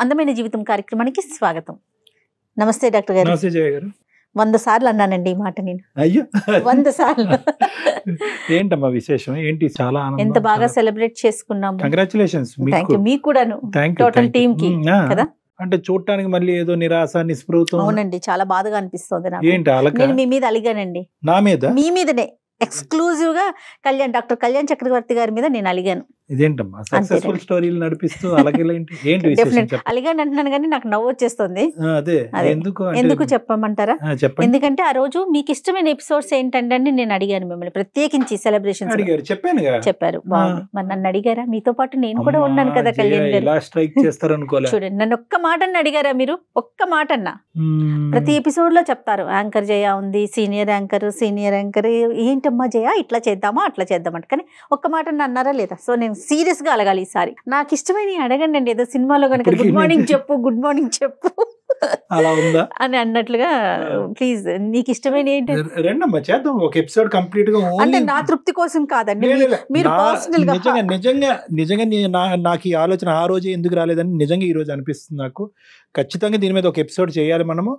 అందమైన జీవితం కార్యక్రమానికి స్వాగతం. నమస్తే డాక్టర్ గారు. నమస్తే జయ గారు. 100 సార్లు అన్నానండి ఈ మాట నేను. అయ్యో 100 సార్లు. ఏంటమ్మా విశేషం ఏంటి? చాలా ఆనందం. ఎంత బాగా సెలబ్రేట్ చేసుకున్నాము. కంగ్రాచులేషన్స్. మీకు కూడాను, టోటల్ టీమ్ కి కదా. అంటే చూడటానికి మళ్ళీ ఏదో నిరాశ నిస్పృహతో. అవునండి, చాలా బాధగా అనిపిస్తుంది నాకు. ఏంటి అలక? నేను మీ మీద అలిగానండి. నా మీద? మీ మీదనే ఎక్స్క్లూజివ్ గా డాక్టర్ కళ్యాణ్ చక్రవర్తి గారి మీద నేను అలిగాను. ఇదేంటమ్మా సక్సెస్ఫుల్ స్టోరీలు నడిపిస్తూ అలాగేంటి? ఏంటి అలిగాను అంటున్నాను కానీ నాకు నవ్వు వచ్చేస్తుంది. అదే ఎందుకు చెప్పమంటారా? చెప్పండి. ఎందుకంటే ఆ రోజు మీకు ఇష్టమైన ఎపిసోడ్స్ ఏంటంటే నేను అడిగాను మిమ్మల్ని, ప్రత్యేకించి సెలబ్రేషన్ చెప్పారు. బాగుంది. మరి నన్ను అడిగారా? మీతో పాటు నేను కూడా ఉన్నాను కదా కళ్యాణ్ గారు. చూడండి, నన్ను ఒక్క మాట అడిగారా మీరు? ఒక్క మాట అన్నా. ప్రతి ఎపిసోడ్ లో చెప్తారు యాంకర్ జయ ఉంది, సీనియర్ యాంకర్ ఏంటమ్మా జయ ఇట్లా చేద్దామా అట్లా చేద్దామంట, కానీ ఒక్క మాట అన్నారా లేదా? సో నేను సీరియస్ గా అడగాలి ఈసారి. నాకు ఇష్టమైన అడగండి అండి. ఏదో సినిమాలో కనుక గుడ్ మార్నింగ్ చెప్పు అలా ఉందా అని అన్నట్లుగా ప్లీజ్ నీకు ఇష్టమైన ఏంటి రెండమ్మా చేద్దాం. ఒక ఎపిసోడ్ కంప్లీట్ గా. అంటే నా తృప్తి కోసం కాదండి, మీరు పర్సనల్ గా. నిజంగా నాకు ఈ ఆలోచన ఆ రోజే ఎందుకు రాలేదని నిజంగా ఈ రోజు అనిపిస్తుంది నాకు. ఖచ్చితంగా దీని మీద ఒక ఎపిసోడ్ చేయాలి మనము.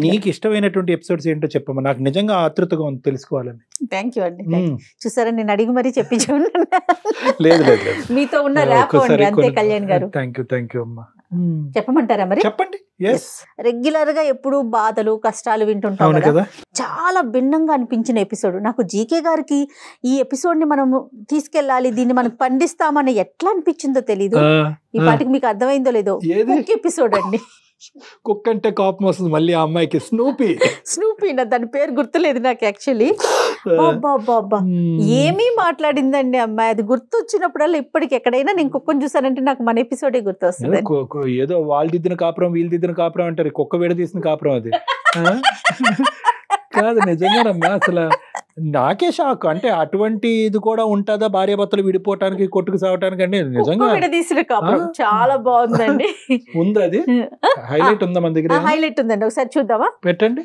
నీకు ఇష్టమైనటువంటి ఎపిసోడ్స్ ఏంటో చెప్పమ్మా, నాకు నిజంగా ఆతృతగా ఉంది తెలుసుకోవాలని. థ్యాంక్ యూ అండి. చూసారా నేను అడిగి మరీ చెప్పించు. లేదు మీతో ఉన్న ర్యాప్ అండి, అంతే కళ్యాణ్ గారు. థ్యాంక్ యూ అమ్మా. చెప్పమంటారా మరి? చెప్పండి. రెగ్యులర్ గా ఎప్పుడు బాధలు కష్టాలు వింటుంటాం కదా. చాలా భిన్నంగా అనిపించిన ఎపిసోడ్ నాకు జీకే గారికి. ఈ ఎపిసోడ్ ని మనం తీసుకెళ్ళాలి, దీన్ని మనం పండిస్తామని ఎట్లా అనిపించిందో తెలీదు. ఈ పాటికి మీకు అర్థమైందో లేదో, ఎపిసోడ్ అండి. కుక్క అంటే కోపం వస్తుంది మళ్ళీ ఆ అమ్మాయికి. స్నూపీ నా దాని పేరు గుర్తులేదు నాకు యాక్చువల్లీ. ఏమీ మాట్లాడిందండి అమ్మాయి. అది గుర్తొచ్చినప్పుడల్లా ఇప్పటికి ఎక్కడైనా నేను కుక్కను చూసానంటే నాకు మన ఎపిసోడే గుర్తొస్తుంది. ఏదో వాళ్ళు దిద్దిన కాపురం వీళ్ళు దిద్దిన కాపురం అంటారు, కుక్క విడదీసిన కాపురం అది కాదు. నిజంగానమ్మా అసలు నాకే షాక్. అంటే అటువంటి ఇది కూడా ఉంటుందా? భార్యాభర్తలు విడిపోవటానికి కొట్టుకు సావటానికి అంటే నిజంగా విడదీసిన కాపురం చాలా బాగుందండి. ఉందా? అది హైలైట్ ఉందా మన దగ్గర? హైలైట్ ఉందండి, ఒకసారి చూద్దామా? పెట్టండి.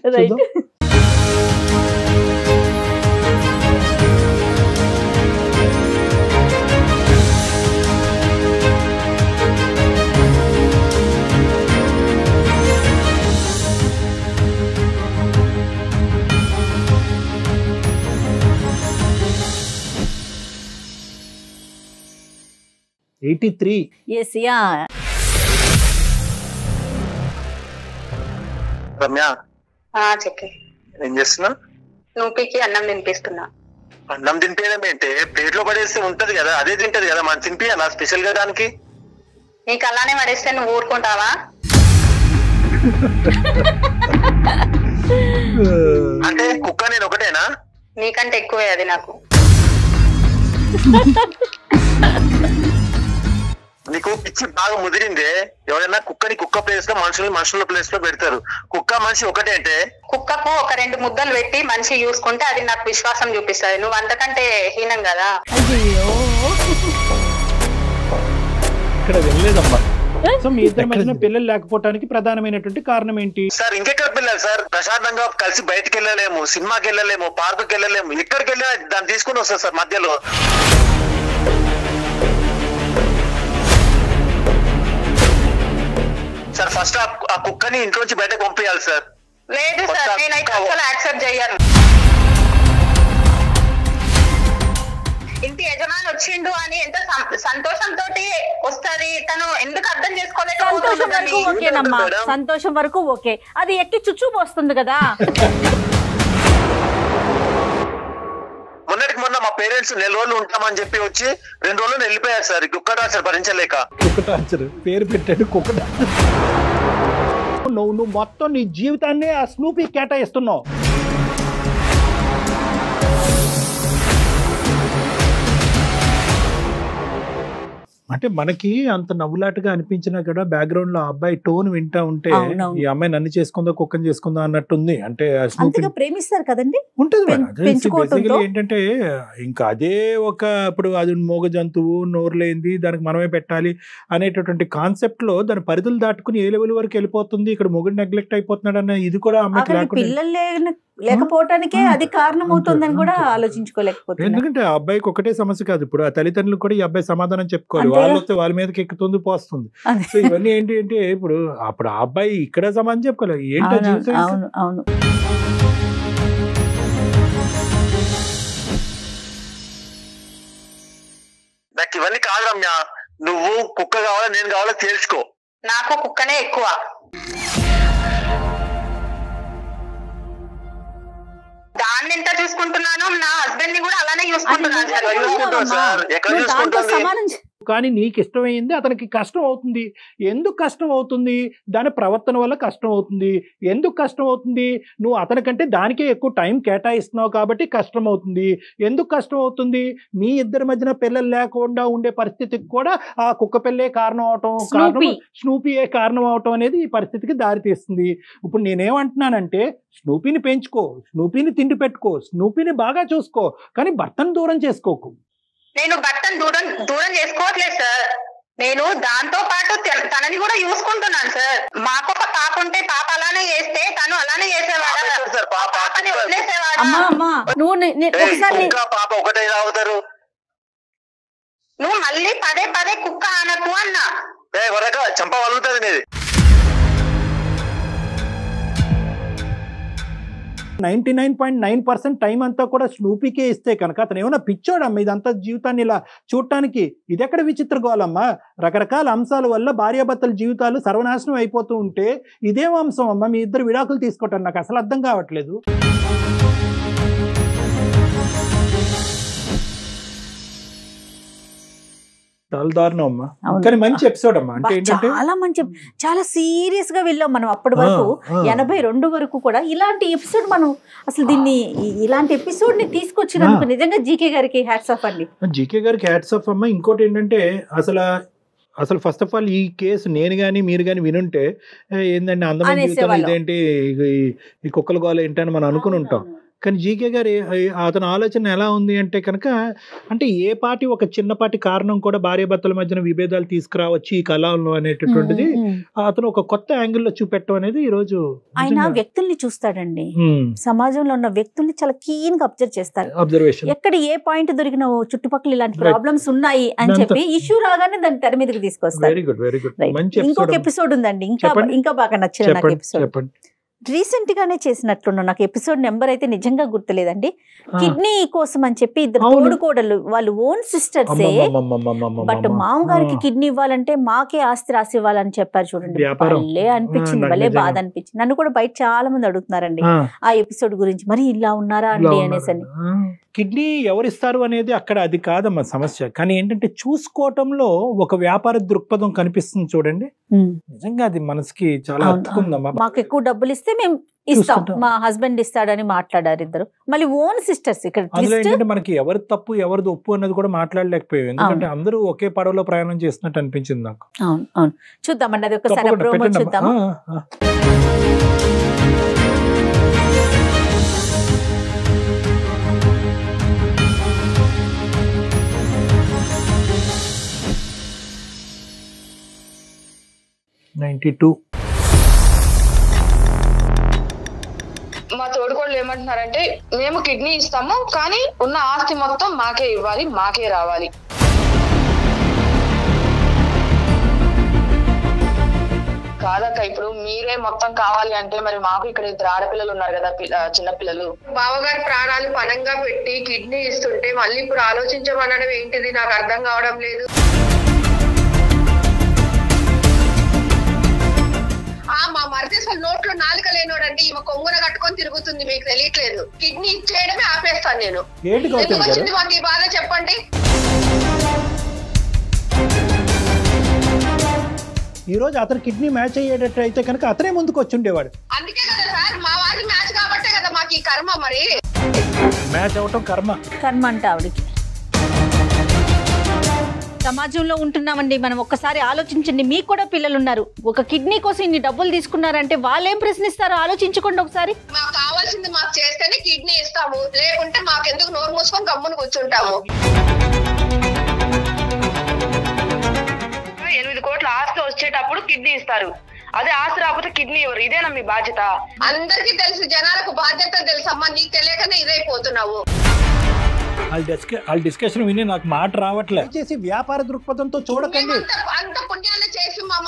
రమ్య చెప్పి ఏం చేస్తున్నా? నూపికి అన్నం తినిపిస్తున్నా. అన్నం తినిపించడం ఏంటి? ప్లేట్ లో పడేస్తే ఉంటది కదా, అదే తింటది కదా, మనం తినిపియాలా స్పెషల్ గా దానికి? నీకు అలానే పడేస్తే నువ్వు ఊరుకుంటావా? అంటే కుక్క నేను ఒకటేనా? నీకంటే ఎక్కువే అది నాకు. నీకు పిచ్చి బాగా ముదిరిందే. ఎవరైనా కుక్కని కుక్క ప్లేస్ లో, మనుషుల ప్లేస్ లో పెడతారు. కుక్క మనిషి ఒకటే అంటే కుక్కకు ఒక 2 ముద్దలు పెట్టి మనిషి చూసుకుంటే అది నాకు విశ్వాసం చూపిస్తుంది. నువ్వు అంతకంటే హీనం కదా. ఇక్కడ వెళ్ళలేదమ్మా. సో మీ ఇద్దరి మధ్యన పిల్లలు లేకపోవడానికి ప్రధానమైనటువంటి కారణం ఏంటి సార్? ఇంకెక్కడ పిల్లలు సార్? ప్రశాంతంగా కలిసి బయటకు వెళ్ళలేము, సినిమాకి వెళ్ళలేము, పార్కుకి వెళ్ళలేము. ఎక్కడికి వెళ్ళినా దాన్ని తీసుకుని వస్తారు సార్ మధ్యలో. సార్ ఫస్ట్ ఆ కుక్కని ఇంట్లోంచి బయటకు పంపించాలి సార్. లేదు సార్, నేనైతే అసలు యాక్సెప్ట్ చేయను. ఇంటి యజమాని వచ్చిండు అని ఎంత సంతోషంతో వస్తుంది తను, ఎందుకు అర్థం చేసుకోలేకపోతున్నాను. సంతోషం వరకు ఓకే, అది ఎక్కి చుచ్చు పోస్తుంది కదా. మొన్న మా పేరెంట్స్ 4 రోజులు ఉంటామని చెప్పి వచ్చి 2 రోజులు వెళ్ళిపోయారు సార్. కుక్క టార్చర్ భరించలేక. కుక్క టార్చర్ పేరు పెట్టాడు కుక్క టార్చర్. నువ్వు మొత్తం నీ జీవితాన్ని ఆ స్నూపీ కేటాయిస్తున్నావు. అంటే మనకి అంత నవ్వులాటగా అనిపించినా కూడా బ్యాక్గ్రౌండ్ లో అబ్బాయి టోన్ వింటా ఉంటే ఈ అమ్మాయి నన్ను చేసుకుందా కుక్కని చేసుకుందా అన్నట్టుంది. అంటే ప్రేమిస్తారు కదండి, ఉంటుంది. ఏంటంటే ఇంకా అదే ఒక ఇప్పుడు అది మోగ జంతువు నోరు లేనిది దానికి మనమే పెట్టాలి అనేటటువంటి కాన్సెప్ట్ లో దాని పరిధులు దాటుకుని ఏ లెవెల్ వరకు వెళ్ళిపోతుంది. ఇక్కడ మొగుడు నెగ్లెక్ట్ అయిపోతున్నాడు అన్న ఇది కూడా అమ్మాయికి పిల్లలు లేకపోవటానికే అది కారణం అవుతుందని కూడా ఆలోచించుకోలేకపోతుంది. ఎందుకంటే ఆ అబ్బాయికి ఒకటే సమస్య కాదు, ఇప్పుడు ఆ తల్లిదండ్రులు కూడా ఈ అబ్బాయి సమాధానం చెప్పుకోవాలి. వాళ్ళు వస్తే వాళ్ళ మీదకి ఎక్కుతుంది పోస్తుంది. సో ఇవన్నీ ఏంటి అంటే ఇప్పుడు అప్పుడు ఆ అబ్బాయి ఇక్కడ సమానం చెప్పుకోలేదు ఏంటో జీవితం. అవును అవును. నాకు ఇవన్నీ కాదు రమ్య, నువ్వు కుక్క కావాలా నేను కావాలా తేల్చుకో. నాకు కుక్కనే ఎక్కువ. దాన్ని ఎంత చూసుకుంటున్నాను, నా హస్బెండ్ ని కూడా అలానే చూసుకుంటున్నాను సార్. కానీ నీకు ఇష్టమైంది అతనికి కష్టం అవుతుంది. ఎందుకు కష్టం అవుతుంది? దాని ప్రవర్తన వల్ల కష్టం అవుతుంది. ఎందుకు కష్టం అవుతుంది? నువ్వు అతనికంటే దానికే ఎక్కువ టైం కేటాయిస్తున్నావు కాబట్టి కష్టం అవుతుంది. ఎందుకు కష్టం అవుతుంది? మీ ఇద్దరి మధ్యన పిల్లలు లేకుండా ఉండే పరిస్థితికి కూడా ఆ కుక్క పిల్లే కారణం అవటం, స్నూపీయే కారణం అవటం అనేది ఈ పరిస్థితికి దారితీస్తుంది. ఇప్పుడు నేనేమంటున్నానంటే స్నూపీని పెంచుకో, స్నూపీని తిండి పెట్టుకో, స్నూపీని బాగా చూసుకో, కానీ భర్తను దూరం చేసుకోకు. నేను భర్తను దూరం చేసుకోవట్లేదు సార్. నేను దాంతో పాటు తనని కూడా చూసుకుంటున్నాను సార్. మాకు ఒక పాప ఉంటే పాప అలానే చేస్తే తను అలానే చేసేవాడు. నువ్వు మళ్ళీ పదే పదే కుక్క అనకు అన్నా. చంప వలుగుతుంది నీది. 99.9% టైం అంతా కూడా స్నూపీకే ఇస్తే కనుక అతను ఏమన్నా పిచ్చోడమ్మా ఇదంతా జీవితాన్ని ఇలా చూడటానికి? ఇదెక్కడ విచిత్ర గోలమ్మా? రకరకాల అంశాల వల్ల భార్యాభర్తల జీవితాలు సర్వనాశనం అయిపోతూ ఉంటే ఇదేం అంశం అమ్మా? మీ ఇద్దరు విడాకులు తీసుకోవటం నాకు అసలు అర్థం కావట్లేదు. కానీ మంచి ఎపిసోడ్ అమ్మా. అంటే ఏంటంటే చాలా మంచి, చాలా సీరియస్ గా వెళ్ళాం మనం అప్పటి వరకు. 82 వరకు కూడా ఇలాంటి ఎపిసోడ్ మనం అసలు దీన్ని ఇలాంటి ఎపిసోడ్ ని తీసుకొచ్చినందుకు నిజంగా జీకే గారికి హ్యాట్స్ ఆఫ్ అండి. జీకే గారికి హ్యాట్స్ ఆఫ్ అమ్మా. ఇంకోటి ఏంటంటే అసలు ఫస్ట్ ఆఫ్ ఆల్ ఈ కేసు నేను కానీ మీరు కానీ వినుంటే ఏంటంటే అందమైన జీవితం ఇదేంటి ఈ కుక్కల గోల ఏంటని మనం అనుకుని ఉంటాం. కానీ జీకే గారి అతని ఆలోచన ఎలా ఉంది అంటే కనుక, అంటే ఏ పాటి ఒక చిన్నపాటి కారణం కూడా భార్యాభర్తల మధ్యన విభేదాలు తీసుకురావచ్చు ఈ కళలో అనేటటువంటిది అతను ఒక కొత్త యాంగిల్లో చూపెట్టడం అనేది ఈ రోజు. ఆయన వ్యక్తుల్ని చూస్తాడండి, సమాజంలో ఉన్న వ్యక్తుల్ని చాలా కీన్ గా అబ్జర్వ్ చేస్తారు. అబ్జర్వేషన్ ఎక్కడ ఏ పాయింట్ దొరికిన చుట్టుపక్కల ఇలాంటి ప్రాబ్లమ్స్ ఉన్నాయి అని చెప్పి ఇష్యూ రాగానే దాన్ని తెర మీదకి తీసుకొస్తారు. Very good, very good. ఇంకొక ఎపిసోడ్ ఉందండి, ఇంకా బాగా నచ్చిన నాకు ఎపిసోడ్. రీసెంట్ గానే చేసినట్లున్నా, నాకు ఎపిసోడ్ నెంబర్ అయితే నిజంగా గుర్తులేదండి. కిడ్నీ కోసం అని చెప్పి ఇద్దరు తోడుకోడలు, వాళ్ళు ఓన్ సిస్టర్సే, బట్ మామగారికి కిడ్నీ ఇవ్వాలంటే మాకే ఆస్తి రాసి ఇవ్వాలని చెప్పారు. చూడండి, భలే అనిపించింది, భలే బాధ అనిపించింది. నన్ను కూడా బయట చాలా మంది అడుగుతున్నారండి ఆ ఎపిసోడ్ గురించి, మరి ఇలా ఉన్నారా అండి అనేసి. కిడ్నీ ఎవరిస్తారు అనేది అక్కడ అది కాదమ్మా సమస్య. కానీ ఏంటంటే చూసుకోవటంలో ఒక వ్యాపార దృక్పథం కనిపిస్తుంది చూడండి. నిజంగా అది మనసుకి చాలా హత్తుకుందమ్మా. మాకు ఎక్కువ డబ్బులు ఇస్తే మేము ఇస్తాం, మా హస్బెండ్ ఇస్తాడని మాట్లాడారు ఇద్దరు. మళ్ళీ ఓన్ సిస్టర్స్. ఇక్కడ ఏంటంటే మనకి ఎవరి తప్పు ఎవరిది ఒప్పు అన్నది కూడా మాట్లాడలేకపోయాం, ఎందుకంటే అందరూ ఒకే పడవలో ప్రయాణం చేస్తున్నట్టు అనిపించింది నాకు. అవును అవును, చూద్దామండి అది ఒకసారి ప్రోమో చూద్దాం. మా తోడుకోళ్ళు ఏమంటున్నారంటే, మేము కిడ్నీ ఇస్తాము కానీ ఉన్న ఆస్తి మొత్తం మాకే ఇవ్వాలి, మాకే రావాలి. కాదక్క, ఇప్పుడు మీరే మొత్తం కావాలి అంటే మరి మాకు ఇక్కడ 2 ఆడపిల్లలు ఉన్నారు కదా, చిన్నపిల్లలు. బావగారి ప్రాణాలు పణంగా పెట్టి కిడ్నీ ఇస్తుంటే మళ్ళీ ఇప్పుడు ఆలోచించమనడం ఏంటిది నాకు అర్థం కావడం లేదు. మా మరిది అసలు నోట్లో నాలుక లేనోడండి, ఈమె కొంగున కట్టుకొని తిరుగుతుంది, మీకు తెలియట్లేదు. కిడ్నీ ఇచ్చేయడమే ఆపేస్తాను నేను. ఎందుకు వచ్చింది మాకు ఈ బాధ చెప్పండి. ఈ రోజు అతను కిడ్నీ మ్యాచ్ అయ్యేటట్టు అయితే కనుక అతనే ముందుకు వచ్చి ఉండేవాడు. అందుకే కదా సార్, మా వారి మ్యాచ్ కాబట్టే కదా మాకు ఈ కర్మ. మరి మ్యాచ్ అవటం కర్మ అంటే ఆవిడికి. సమాజంలో ఉంటున్నామండి మనం, ఒక్కసారి ఆలోచించండి. మీకు కూడా పిల్లలు ఉన్నారు, ఒక కిడ్నీ కోసం ఇన్ని డబ్బులు తీసుకున్నారంటే వాళ్ళేం ప్రశ్నిస్తారో ఆలోచించుకోండి ఒకసారి. మాకు కావాల్సింది మాకు చేస్తేనే కిడ్నీ ఇస్తాము, లేకుంటే మాకెందుకు నోరు మూసుకొని గమ్మును కూర్చుంటాము. 8 కోట్ల ఆస్తి వచ్చేటప్పుడు కిడ్నీ ఇస్తారు, అదే ఆస్తి రాకపోతే కిడ్నీ ఎవరు? ఇదేనా మీ బాధ్యత? అందరికీ తెలుసు, జనాలకు బాధ్యత తెలుసమ్మా, నీకు తెలియకనే ఇదైపోతున్నావు. వాళ్ళ డిస్కషన్ విని నాకు మాట రావట్లేదు. చేసి వ్యాపార దృక్పథంతో చూడకండి. అంత పుణ్యాలు చేసి మా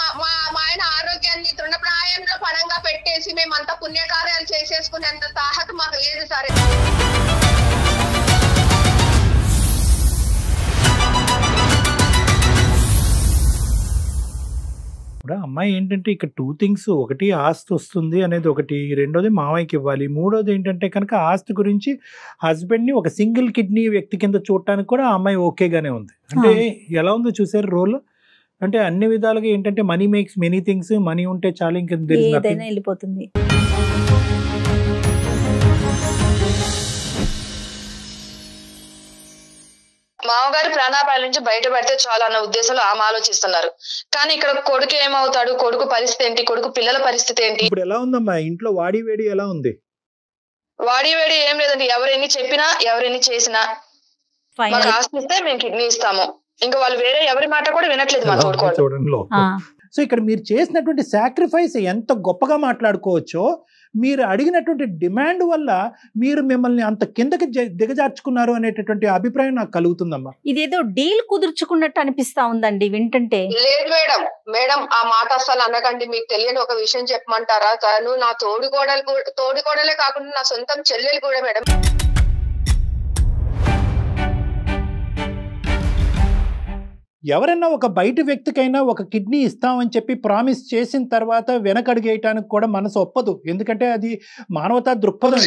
ఆయన ఆరోగ్యాన్ని తృణప్రాయంలో పణంగా పెట్టేసి మేము అంత పుణ్యకార్యాలు చేసేసుకునేంత తాహత మాకు లేదు సరే. ఇప్పుడు అమ్మాయి ఏంటంటే ఇక్కడ 2 things, ఒకటి ఆస్తి వస్తుంది అనేది ఒకటి, రెండోది మావయ్యకి ఇవ్వాలి, మూడోది ఏంటంటే కనుక ఆస్తి గురించి హస్బెండ్ని ఒక సింగిల్ కిడ్నీ వ్యక్తి కింద చూడటానికి కూడా ఆ అమ్మాయి ఓకేగానే ఉంది. అంటే ఎలా ఉందో చూసారు రోల్. అంటే అన్ని విధాలుగా ఏంటంటే money makes many things, money ఉంటే చాలు ఇంకా వెళ్ళిపోతుంది. మామగారి ప్రాణాపాయాల నుంచి బయటపడితే చాలా అన్న ఉద్దేశంలో ఆమె ఆలోచిస్తున్నారు. కానీ ఇక్కడ కొడుకు ఏమవుతాడు, కొడుకు పరిస్థితి ఏంటి, కొడుకు పిల్లల పరిస్థితి ఏంటి? ఇప్పుడు ఎలా ఉందమ్మా ఇంట్లో వాడి వేడి ఎలా ఉంది? వాడి వేడి ఏం లేదండి. ఎవరెన్ని చెప్పినా ఎవరెన్ని చేసినా మాకు ఆస్తి ఇస్తే మేము కిడ్నీ ఇస్తాము. ఇంకా వాళ్ళు వేరే ఎవరి మాట కూడా వినట్లేదు మా తోడుకోవడం. చూడండి. సో ఇక్కడ మీరు చేసినటువంటి సాక్రిఫైస్ ఎంత గొప్పగా మాట్లాడుకోవచ్చో, మీరు అడిగినటువంటి డిమాండ్ వల్ల మీరు మిమ్మల్ని అంత కిందకి దిగజార్చుకున్నారు అనేటటువంటి అభిప్రాయం నాకు కలుగుతుందమ్మా. ఇదేదో డీల్ కుదుర్చుకున్నట్టు అనిపిస్తా ఉందండి వింటుంటే. లేదు మేడం ఆ మాట అస్సలు అనకండి. మీకు తెలియని ఒక విషయం చెప్పమంటారా? తను నా తోడుకోడలే కాకుండా నా సొంతం చెల్లెలు కూడా మేడం. ఎవరైనా ఒక బయట వ్యక్తికైనా ఒక కిడ్నీ ఇస్తామని చెప్పి ప్రామిస్ చేసిన తర్వాత వెనకడిగేయటానికి కూడా మనసు ఒప్పదు. ఎందుకంటే అది మానవతా దృక్పథం.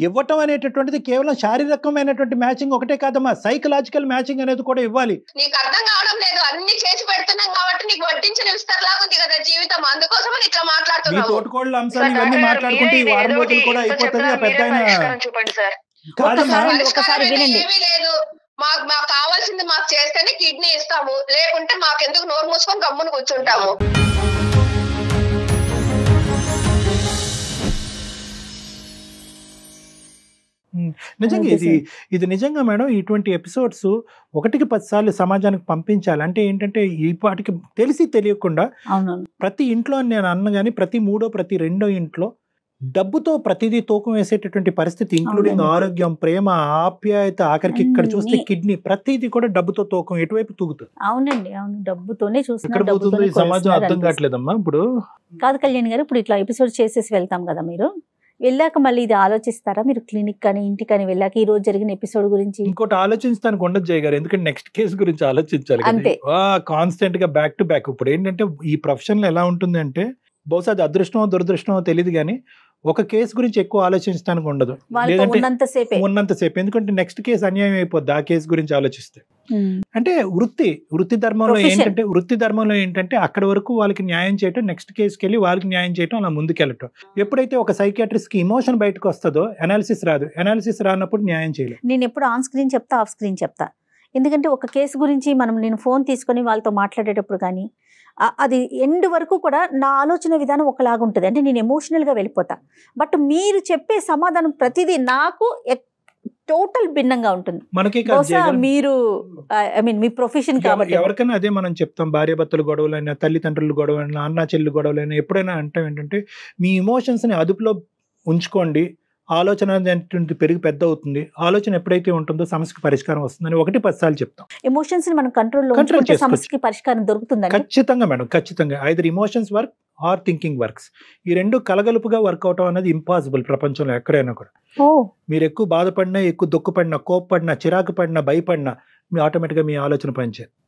ఇవ్వటం అనేటటువంటిది కేవలం శారీరకమైనటువంటి మ్యాచింగ్ ఒకటే కాదమ్మా, సైకలాజికల్ మ్యాచింగ్ అనేది కూడా ఇవ్వాలి. నీకు అర్థం కావడం లేదు. అన్ని చేసి పెడుతున్నాం కాబట్టి నీకు వడ్డించిన విస్తరలాగా ఉంది కదా జీవితం. అందుకోసం ఇట్లా మాట్లాడుతున్నావు. మీ తోటకోళ్ళ అంశాలు ఇవన్నీ మాట్లాడుకుంటే ఈ వారం రోజులు కూడా అయిపోతుంది. ఆ పెద్ద చూపండి సార్. ఏమీ లేదు. మాకు కావాల్సింది మాకు చేస్తేనే కిడ్నీ ఇస్తాము, లేకుంటే మాకెందుకు నోరు మూసుకొని గమ్మున కూర్చుంటాము. నిజంగా ఇది నిజంగా మేడం ఇటువంటి ఎపిసోడ్స్ 1-10 సార్లు సమాజానికి పంపించాలి. అంటే ఏంటంటే ఈ పాటికి తెలిసి తెలియకుండా ప్రతి ఇంట్లో నేను అన్న కానీ ప్రతి మూడో ప్రతి రెండో ఇంట్లో డబ్బుతో ప్రతిదీ తూకం వేసేటటువంటి పరిస్థితి, ఇంక్లూడింగ్ ఆరోగ్యం, ప్రేమ, ఆప్యాయత, ఆఖరికి ఇక్కడ చూస్తే కిడ్నీ, ప్రతిదీ కూడా డబ్బుతో తూకం ఎటువైపు తూగుతుంది. అవునండి, అవును, డబ్బుతోనే చూస్తున్నారు. సమాజం అర్థం కావట్లేదమ్మా. ఇప్పుడు కాదు కళ్యాణ్ గారు, ఇప్పుడు ఇట్లా ఎపిసోడ్ చేసేసి వెళ్తాం కదా, మీరు వెళ్ళాక మళ్ళీ ఇది ఆలోచిస్తారా? మీరు క్లినిక్ కానీ ఇంటికని వెళ్ళాక ఈ రోజు జరిగిన ఎపిసోడ్ గురించి ఇంకోటి ఆలోచించడానికి ఉండదు జయ గారు. ఎందుకంటే నెక్స్ట్ కేసు గురించి ఆలోచించాలి కాన్స్టెంట్ గా, బ్యాక్ టు బ్యాక్. ఇప్పుడు ఏంటంటే ఈ ప్రొఫెషన్ లో ఎలా ఉంటుంది అంటే, బహుశా అది అదృష్టమో దురదృష్టమో తెలియదు కానీ ఒక కేసు గురించి ఎక్కువ ఆలోచించడానికి ఉండదు. ఉన్నంతసేపు ఎందుకంటే నెక్స్ట్ కేసు అన్యాయం అయిపోద్ది ఆ కేసు గురించి ఆలోచిస్తే. అంటే వృత్తి ధర్మంలో ఏంటంటే అక్కడ వరకు వాళ్ళకి న్యాయం చేయటం, నెక్స్ట్ కేసుకి వెళ్ళి వాళ్ళకి న్యాయం చేయటం, అలా ముందుకెళ్ళటం. ఎప్పుడైతే ఒక సైకియాట్రిస్ట్ కి ఇమోషన్ బయటకు వస్తుందో అనాలిసిస్ రాదు. అనాలిసిస్ రానప్పుడు న్యాయం చేయలేదు. నేను ఎప్పుడు ఆన్ స్క్రీన్ చెప్తా, ఆఫ్ స్క్రీన్ చెప్తా. ఎందుకంటే ఒక కేసు గురించి నేను ఫోన్ తీసుకొని వాళ్ళతో మాట్లాడేటప్పుడు కానీ అది ఎండ్ వరకు కూడా నా ఆలోచన విధానం ఒకలాగా ఉంటుంది. అంటే నేను ఎమోషనల్గా వెళ్ళిపోతా. బట్ మీరు చెప్పే సమాధానం ప్రతిదీ నాకు టోటల్ భిన్నంగా ఉంటుంది. మీరు మీ ప్రొఫెషన్ కాబట్టి ఎవరికైనా అదే మనం చెప్తాం. భార్యాభర్తలు గొడవలైనా, తల్లిదండ్రులు గొడవలైనా, అన్న చెల్లి గొడవలైనా ఎప్పుడైనా అంటే ఏంటంటే మీ ఎమోషన్స్ ని అదుపులో ఉంచుకోండి. ఆలోచన అనేది పెరిగి పెద్ద అవుతుంది. ఆలోచన ఎప్పుడైతే ఉంటుందో సమస్యకి పరిష్కారం వస్తుందని 1-10 సార్లు చెప్తాం. ఎమోషన్స్ మనం కంట్రోల్ సమస్యకి పరిష్కారం దొరుకుతుంది. ఖచ్చితంగా మేడం, ఖచ్చితంగా. Either emotions work or thinking works. ఈ రెండు కలగలుపుగా వర్క్ అవటం అనేది ఇంపాసిబుల్ ప్రపంచంలో ఎక్కడైనా కూడా. మీరు ఎక్కువ బాధపడినా, ఎక్కువ దుఃఖపడినా, కోప్పడినా, చిరాకు పడినా, భయపడినా మీ ఆటోమేటిక్గా మీ ఆలోచన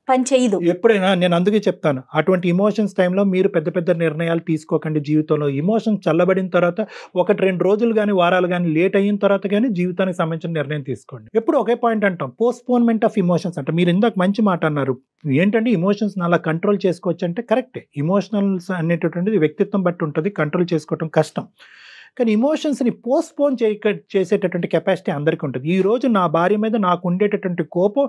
పనిచేయదు ఎప్పుడైనా. నేను అందుకే చెప్తాను, అటువంటి ఇమోషన్స్ టైంలో మీరు పెద్ద పెద్ద నిర్ణయాలు తీసుకోకండి జీవితంలో. ఇమోషన్స్ చల్లబడిన తర్వాత 1-2 రోజులు కానీ వారాలు కానీ లేట్ అయిన తర్వాత కానీ జీవితానికి సంబంధించిన నిర్ణయం తీసుకోండి. ఎప్పుడు ఒకే పాయింట్ అంటాం, పోస్ట్పోన్మెంట్ ఆఫ్ ఇమోషన్స్ అంటే. మీరు ఇందాక మంచి మాట అన్నారు, ఏంటంటే ఇమోషన్స్ అలా కంట్రోల్ చేసుకోవచ్చు అంటే కరెక్టే. ఇమోషనల్స్ అనేటటువంటిది వ్యక్తిత్వం బట్టి ఉంటుంది, కంట్రోల్ చేసుకోవడం కష్టం. కానీ ఇమోషన్స్ని పోస్ట్పోన్ చేసేటటువంటి కెపాసిటీ అందరికీ ఉంటుంది. ఈ రోజు నా భార్య మీద నాకు ఉండేటటువంటి కోపం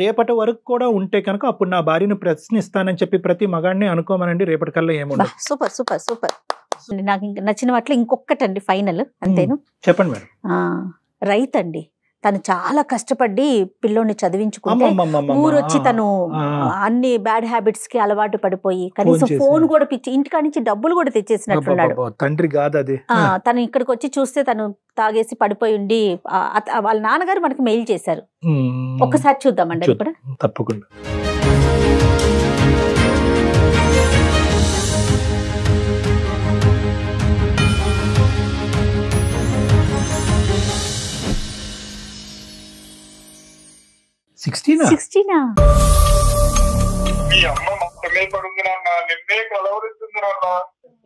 రేపటి వరకు కూడా ఉంటే కనుక అప్పుడు నా భార్యను ప్రశ్నిస్తానని చెప్పి ప్రతి మగాడిని అనుకోమనండి, రేపటి కల్లా ఏముండదు. Super super super. నాకు ఇంకా నచ్చిన వాటిలో ఇంకొకటండి ఫైనల్, అంతేను. చెప్పండి మేడం. రైతండి, తను చాలా కష్టపడి పిల్లోని చదివించుకుంటే ఊరొచ్చి తను అన్ని బ్యాడ్ హ్యాబిట్స్ కి అలవాటు పడిపోయి కనీసం ఫోన్ కూడా పిచ్చి ఇంటికాడ నుంచి డబ్బులు కూడా తెచ్చేసినట్టున్నాడు. తండ్రి కాదు అది. తను ఇక్కడికి వచ్చి చూస్తే తను తాగేసి పడిపోయి ఉండి వాళ్ళ నాన్నగారు మనకి మెయిల్ చేశారు. ఒక్కసారి చూద్దామండి ఇప్పుడు. తప్పకుండా.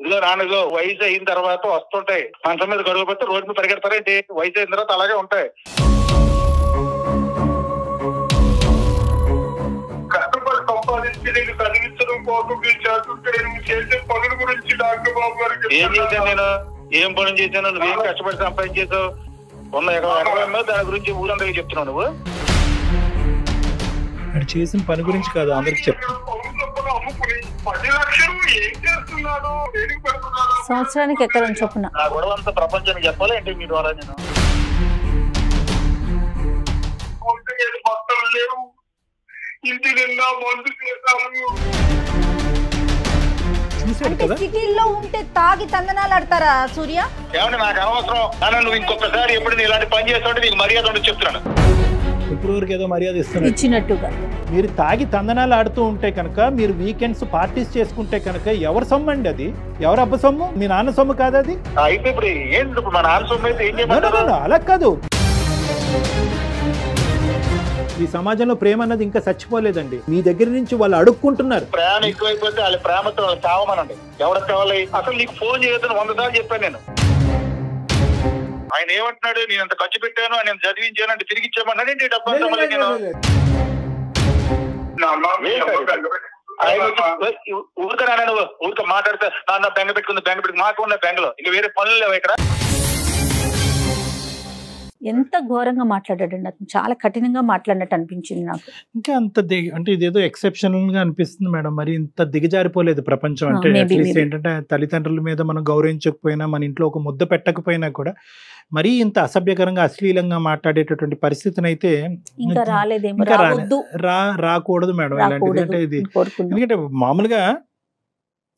ఇదిగో నాన్నగో వయసు అయిన తర్వాత వస్తుంటాయి, మంచం మీద గడువు పెడితే రోడ్డు మీద పరిగెడతారేంటి? వయసు అయిన తర్వాత అలాగే ఉంటాయి. కష్టపడి సంపాదించి నీకు చదివించడం కోసం మీరు చేస్తుంటే నువ్వు చేసే పనుల గురించి డాక్టర్ బాబు గారికి ఏం చేశాను నేను? ఏం పనులు చేశాను? నువ్వేం కష్టపడి సంపాదించేసావు? ఉన్న ఎకరం దాని గురించి ఊరందరికీ చెప్తున్నావు నువ్వు? చేసిన పని గురించి కాదు, అందరికి చెప్పు. సంవత్సరానికి ఎక్కడ చొప్పున నా గొడవ అంతా ప్రపంచానికి చెప్పాలి ఏంటి మీ ద్వారా? నేను ఇంటి నిండా మందు అంటే సిటీల్లో ఉంటే తాగి తందనాలు ఆడతారా సూర్య? ఏమన్నా నాకు అనవసరం. అన్న నువ్వు ఇంకొకసారి ఎప్పుడు ఇలాంటి పని చేస్తుంటే నీకు మర్యాద ఉండదు చెప్తున్నాను. ఇప్పుడు వరకు ఏదో మర్యాద ఇచ్చినట్టుగా మీరు తాగి తందనాలు ఆడుతూ ఉంటే కనుక, మీరు వీకెండ్స్ పార్టీస్ చేసుకుంటే కనుక ఎవరి సొమ్ము అండి అది? ఎవరు అబ్బ సొమ్ము? మీ నాన్న సొమ్ము కాదు అది. అయితే ఇప్పుడు ఏంటి మా నాన్న సొమ్ము అయితే ఏం చేయమంటారు? అలా కాదు. ఈ సమాజంలో ప్రేమ అన్నది ఇంకా చచ్చిపోలేదండి. మీ దగ్గర నుంచి వాళ్ళు అడుక్కుంటున్నారు. ప్రేమ ఎక్కువైపోతే వాళ్ళ ప్రేమతో వాళ్ళు చావమనండి. ఎవరికి కావాలి? అసలు నీకు ఫోన్ చేయొద్దని 100 సార్లు చెప్పాను నేను. ఆయన ఏమంటున్నాడు? నేను అంత ఖర్చు పెట్టాను, ఆయన చదివించాను అంటే తిరిగి ఇచ్చామన్నాడు ఏంటి డబ్బు? ఊరికనా నువ్వు ఊరిక మాట్లాడితే నాన్న బెంగ పెట్టుకుంది మాకు ఉన్న బెంగలో ఇంకా వేరే పనులు లేవు ఇక్కడ. ఎంత ఘోరంగా మాట్లాడాడండి, అతను చాలా కఠినంగా మాట్లాడినట్టు అనిపించింది నాకు. ఇంకా అంత అంటే ఇదేదో ఎక్సెప్షనల్ గా అనిపిస్తుంది మేడం. మరి ఇంత దిగజారిపోలేదు ప్రపంచం. అంటే అట్లీస్ట్ ఏంటంటే తల్లిదండ్రుల మీద మనం గౌరవించకపోయినా, మన ఇంట్లో ఒక ముద్ద పెట్టకపోయినా కూడా మరీ ఇంత అసభ్యకరంగా అశ్లీలంగా మాట్లాడేటటువంటి పరిస్థితిని అయితే ఇంకా రాలేదేమో, రాకూడదు మేడం ఇలాంటిది. అంటే ఇది ఎందుకంటే మామూలుగా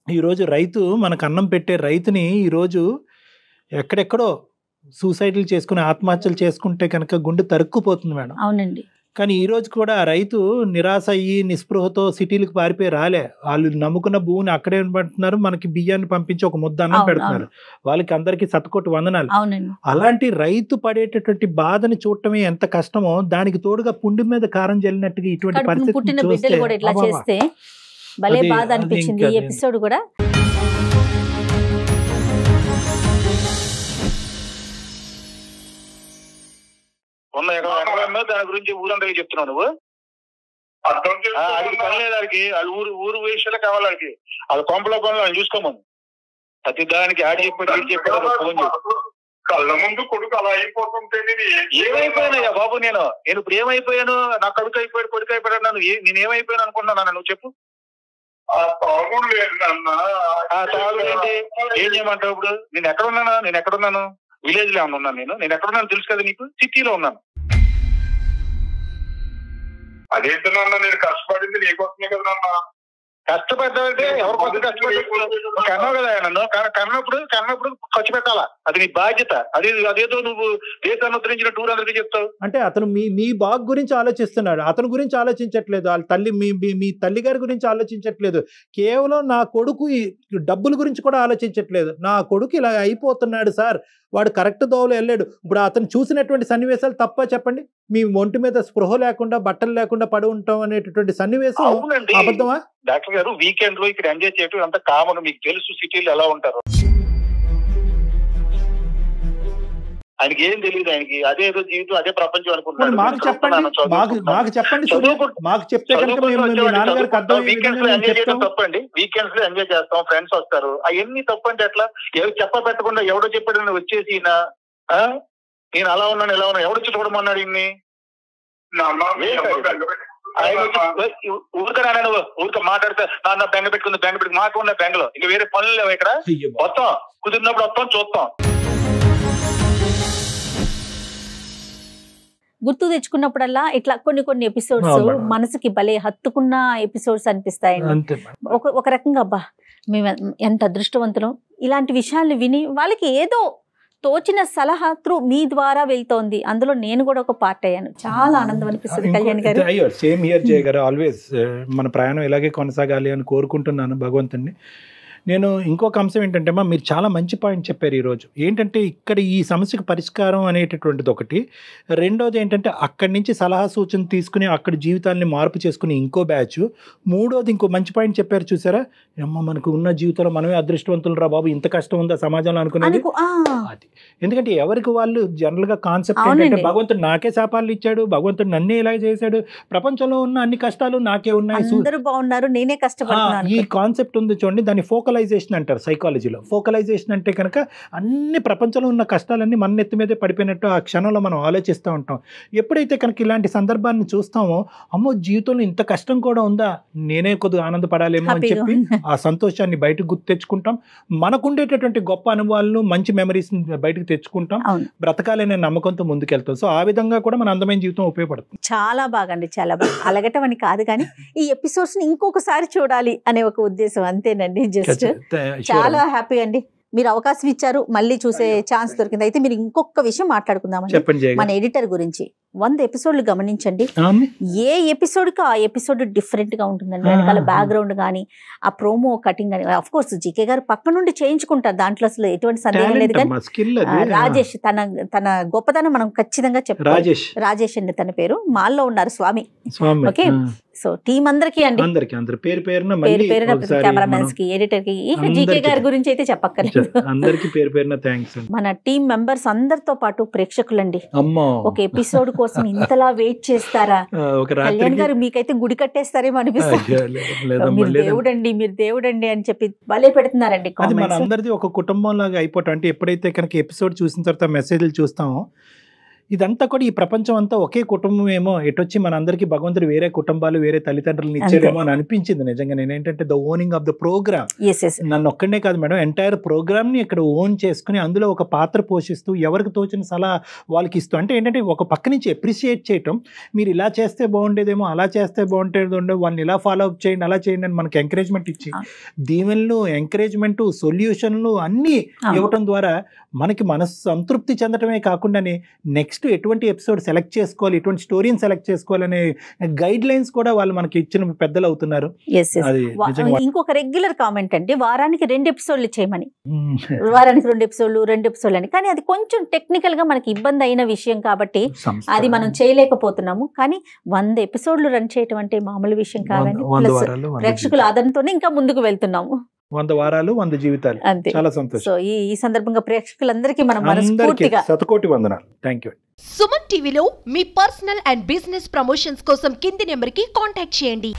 ఈరోజు రైతు మనకు అన్నం పెట్టే రైతుని ఈరోజు ఎక్కడెక్కడో సూసైడ్లు చేసుకుని ఆత్మహత్యలు చేసుకుంటే కనుక గుండె తరుక్కుపోతుంది మేడం. అవునండి. కానీ ఈ రోజు కూడా రైతు నిరాశ అయ్యి నిస్పృహతో సిటీలకు పారిపోయి రాలే. వాళ్ళు నమ్ముకున్న భూమిని అక్కడే పడుతున్నారు, మనకి బియ్యాన్ని పంపించి ఒక ముద్ద అన్నం పెడుతున్నారు. వాళ్ళకి అందరికీ శతకోటి వందనాలు. అలాంటి రైతు పడేటటువంటి బాధని చూడటమే ఎంత కష్టమో, దానికి తోడుగా పుండి మీద కారం జల్లినట్టుగా ఇటువంటి పరిస్థితి చూస్తే భలే బాధ అనిపించింది ఈ ఎపిసోడ్ కూడా. ఉన్న ఎకరం దాని గురించి ఊరందరికీ చెప్తున్నావు నువ్వు? అది పని లేదు వాడికి. వాళ్ళు ఊరు విషయాలు కావాలి వాడికి. అది కొంపలో పనులు వాళ్ళు చూసుకోమని ప్రతి దానికి ఆడి చెప్పాడు ఫోన్ చేసి కళ్ళ ముందు కొడుకు అలా అయిపోతుంటే ఏమైపోయానయ్యా బాబు? నేను ఇప్పుడు ఏమైపోయాను? నా కొడుకు అయిపోయాడు నేను ఏమైపోయాను అనుకుంటున్నాను? నువ్వు చెప్పు. ఆ తాగుడు ఏంటి? ఏం చేయమంటావు ఇప్పుడు? నేను ఎక్కడున్నాను? విలేజ్ లో ఉన్నాను. నేను ఎక్కడున్నాను తెలుసు కదా నీకు? సిటీలో ఉన్నాను. అదేంటి నాన్న, నేను కష్టపడింది నీకోసమే కదా నాన్న. కష్టపడ్డావంటే ఎవరి కోసం కష్టపడి కన్నావు కదా నన్ను. కన్నప్పుడు ఖర్చు పెట్టాలా, అది నీ బాధ్యత. అదేదో నువ్వు దేశాన్ని ఉద్ధరించిన టూర్ అందరికీ చెప్తావు. అంటే అతను మీ బాగు గురించి ఆలోచిస్తున్నాడు, అతని గురించి ఆలోచించట్లేదు. వాళ్ళ తల్లి మీ తల్లి గారి గురించి ఆలోచించట్లేదు. కేవలం నా కొడుకు డబ్బుల గురించి కూడా ఆలోచించట్లేదు. నా కొడుకు ఇలా అయిపోతున్నాడు సార్, వాడు కరెక్ట్ దోవలో వెళ్ళాడు. ఇప్పుడు అతను చూసినటువంటి సన్నివేశాలు తప్ప చెప్పండి? మీ ఒంటి మీద స్పృహ లేకుండా బట్టలు లేకుండా పడి ఉంటాం అనేటటువంటి సన్నివేశం అబద్ధమా? డాక్టర్ గారు వీకెండ్ లో ఇక్కడ ఎంజాయ్ చేయటం అంత కామన్. మీకు తెలుసు సిటీలో ఎలా ఉంటారు. ఆయనకి ఏం తెలియదు. ఆయనకి అదేదో జీవితం, అదే ప్రపంచం అనుకుంటున్నాడు. మాకు చెప్పండి వీకెండ్స్ లో ఎంజాయ్ చేయడం తప్పండి. వీకెండ్స్ లో ఎంజాయ్ చేస్తాం, ఫ్రెండ్స్ వస్తారు, అవన్నీ తప్పంటే ఎట్లా? చెప్ప పెట్టకుండా ఎవడో చెప్పాడు వచ్చేసి నేను అలా ఉన్నాను ఇలా ఉన్నా ఎవడొచ్చి చూడమన్నాడు ఇన్ని? ఆయన ఊరికరా నువ్వు ఊరిక మాట్లాడితే నాన్న బెంగ పెట్టుకుని మాకు ఉన్న బెంగలో ఇంకా వేరే పనులు లేవు ఇక్కడ. మొత్తం కుదిరినప్పుడు వస్తాం చూస్తాం. గుర్తు తెచ్చుకున్నప్పుడల్లా ఇట్లా కొన్ని ఎపిసోడ్స్ మనసుకి భలే హత్తుకున్న ఎపిసోడ్స్ అనిపిస్తాయండి. ఒక రకంగా అబ్బా మేము ఎంత అదృష్టవంతులం, ఇలాంటి విషయాలు విని వాళ్ళకి ఏదో తోచిన సలహా త్రూ మీ ద్వారా వెళ్తోంది, అందులో నేను కూడా ఒక పార్ట్ అయ్యాను. చాలా ఆనందం అనిపిస్తుంది కళ్యాణ్ గారు. అయ్యో సేమ్ హియర్ జయ గారు, ఆల్వేస్ మన ప్రయాణం ఇలాగే కొనసాగాలి అని కోరుకుంటున్నాను భగవంతుని. నేను ఇంకొక అంశం ఏంటంటే మీరు చాలా మంచి పాయింట్ చెప్పారు ఈరోజు. ఏంటంటే ఇక్కడ ఈ సమస్యకు పరిష్కారం అనేటటువంటిది ఒకటి, రెండోది ఏంటంటే అక్కడి నుంచి సలహా సూచన తీసుకుని అక్కడ జీవితాన్ని మార్పు చేసుకుని ఇంకో బ్యాచ్, మూడోది ఇంకో మంచి పాయింట్ చెప్పారు చూసారా, అమ్మ మనకు ఉన్న జీవితంలో మనమే అదృష్టవంతులు రా బాబు, ఇంత కష్టం ఉందా సమాజంలో అనుకునేది అది. ఎందుకంటే ఎవరికి వాళ్ళు జనరల్గా కాన్సెప్ట్ ఏంటంటే భగవంతుడు నాకే శాపాలు ఇచ్చాడు, భగవంతుడు నన్నే ఇలా చేశాడు, ప్రపంచంలో ఉన్న అన్ని కష్టాలు నాకే ఉన్నాయి, అందరూ బాగున్నారు నేనే కష్టపడుతున్నాను, ఈ కాన్సెప్ట్ ఉంది చూడండి. దాన్ని ఫోకలైజేషన్ అంటారు సైకాలజీలో. ఫోకలైజేషన్ అంటే కనుక అన్ని ప్రపంచంలో ఉన్న కష్టాలన్నీ మన నెత్తి మీదే పడిపోయినట్టు ఆ క్షణంలో మనం ఆలోచిస్తూ ఉంటాం. ఎప్పుడైతే కనుక ఇలాంటి సందర్భాన్ని చూస్తామో అమ్మో జీవితంలో ఇంత కష్టం కూడా ఉందా, నేనే కొద్దిగా ఆనందపడాలేమో అని చెప్పి ఆ సంతోషాన్ని బయటకు గుర్తు తెచ్చుకుంటాం. మనకుండేటటువంటి గొప్ప అనుభవాలను మంచి మెమరీస్ బయటకు తెచ్చుకుంటాం, బ్రతకాలనే నమ్మకంతో ముందుకెళ్తాం. సో ఆ విధంగా కూడా మన అందమైన జీవితం ఉపయోగపడుతుంది. చాలా బాగా అండి, చాలా బాగా. అలగటం అని కాదు కానీ ఈ ఎపిసోడ్స్ ని ఇంకొకసారి చూడాలి అనే ఒక ఉద్దేశం అంతేనండి. జస్ట్ చాలా హ్యాపీ అండి, మీరు అవకాశం ఇచ్చారు, మళ్ళీ చూసే ఛాన్స్ దొరికింది. అయితే మీరు ఇంకొక విషయం మాట్లాడుకుందామండి మన ఎడిటర్ గురించి. 100 ఎపిసోడ్లు గమనించండి, ఏ ఎపిసోడ్ కి ఆ ఎపిసోడ్ డిఫరెంట్ గా ఉంటుందండి. వెనకాల బ్యాక్గ్రౌండ్ కానీ ఆ ప్రోమో కటింగ్ కానీ, అఫ్ కోర్స్ జీకే గారు పక్క నుండి చేయించుకుంటారు, దాంట్లో అసలు ఎటువంటి సందేహం లేదు. కానీ రాజేష్ తన గొప్పతనం మనం ఖచ్చితంగా చెప్పాలి. రాజేష్ అండి తన పేరు, మాల్లో ఉన్నారు స్వామి. ఓకే, సో టీం అందరికీ అండి, పేరు పేరున కెమెరామెన్స్ కి, ఎడిటర్ కి, జీకే గారి గురించి అయితే చెప్పక్కర్లేదు, అందరికీ పేరు పేరున థాంక్స్. మన టీం మెంబర్స్ అందరితో పాటు ప్రేక్షకులండి. ఒక ఎపిసోడ్ కోసం ఇంతలా వెయిట్ చేస్తారా? కళ్యాణ్ గారు మీకైతే గుడి కట్టేస్తారేమో అనిపిస్తుంది. మీరు దేవుడండి అని చెప్పి భలే పెడుతున్నారండి. మన అందరిది ఒక కుటుంబం లాగా అయిపోవటం. అంటే ఎప్పుడైతే కనుక ఎపిసోడ్ చూసిన తర్వాత మెసేజ్లు చూస్తామో ఇదంతా కూడా ఈ ప్రపంచం అంతా ఒకే కుటుంబం ఏమో, ఎటొచ్చి మన అందరికీ భగవంతుడు వేరే కుటుంబాలు వేరే తల్లిదండ్రులను ఇచ్చారేమో అని అనిపించింది నిజంగా. నేనేంటంటే the owning of the programme, నన్ను ఒక్కడే కాదు మేడం, ఎంటైర్ ప్రోగ్రామ్ ని ఇక్కడ ఓన్ చేసుకుని అందులో ఒక పాత్ర పోషిస్తూ ఎవరికి తోచిన సలహా వాళ్ళకి ఇస్తూ, అంటే ఏంటంటే ఒక పక్క నుంచి అప్రిషియేట్ చేయటం, మీరు ఇలా చేస్తే బాగుండేదేమో, అలా చేస్తే బాగుంటేది, వాళ్ళని ఇలా ఫాలో అప్ చేయండి, అలా చేయండి అని మనకి ఎంకరేజ్మెంట్ ఇచ్చి, దీవెనలు, ఎంకరేజ్మెంట్, సొల్యూషన్లు అన్నీ ఇవ్వటం ద్వారా మనకి మనసు సంతృప్తి చెందటమే కాకుండానే నెక్స్ట్ ఎటువంటి ఎపిసోడ్ సెలెక్ట్ చేసుకోవాలి, ఎటువంటి స్టోరీని సెలెక్ట్ చేసుకోవాలనే గైడ్ లైన్స్ కూడా వాళ్ళు మనకి ఇచ్చిన పెద్దలు అవుతున్నారు. ఇంకొక రెగ్యులర్ కామెంట్ అండి, వారానికి 2 ఎపిసోడ్లు చేయమని. వారానికి 2 ఎపిసోడ్లు అని, కానీ అది కొంచెం టెక్నికల్ గా మనకి ఇబ్బంది అయిన విషయం కాబట్టి అది మనం చేయలేకపోతున్నాము. కానీ 100 ఎపిసోడ్లు రన్ చేయటం అంటే మామూలు విషయం కాదండి. ప్లస్ ప్రేక్షకుల ఆదరణతోనే ఇంకా ముందుకు వెళ్తున్నాము. 100 వారాలు 100 జీవితాలు. చాలా సంతోషం. సో ఈ సందర్భంగా ప్రేక్షకులందరికీ మనం మనస్ఫూర్తిగా శతకోటి వందనాలు. థాంక్యూ. సుమన్ టీవీలో మీ పర్సనల్ అండ్ బిజినెస్ ప్రమోషన్స్ కోసం కింది నెంబర్కి కాంటాక్ట్ చేయండి.